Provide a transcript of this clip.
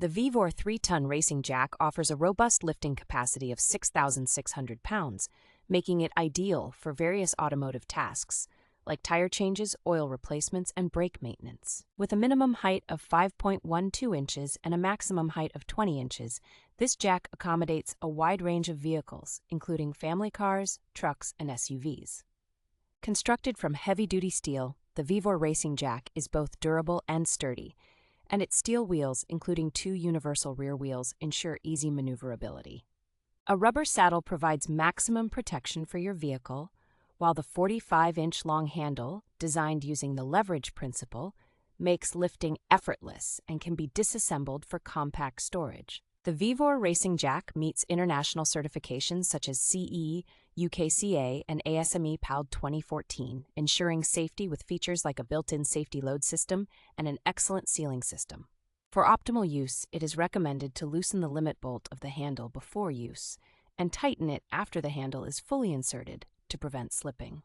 The VEVOR 3-ton Racing Jack offers a robust lifting capacity of 6,600 pounds, making it ideal for various automotive tasks, like tire changes, oil replacements, and brake maintenance. With a minimum height of 5.12 inches and a maximum height of 20 inches, this jack accommodates a wide range of vehicles, including family cars, trucks, and SUVs. Constructed from heavy-duty steel, the VEVOR Racing Jack is both durable and sturdy, and its steel wheels, including 2 universal rear wheels, ensure easy maneuverability. A rubber saddle provides maximum protection for your vehicle, while the 45-inch long handle, designed using the leverage principle, makes lifting effortless and can be disassembled for compact storage. The VEVOR Racing Jack meets international certifications such as CE, UKCA, and ASME PALD 2014, ensuring safety with features like a built-in safety load system and an excellent sealing system. For optimal use, it is recommended to loosen the limit bolt of the handle before use and tighten it after the handle is fully inserted to prevent slipping.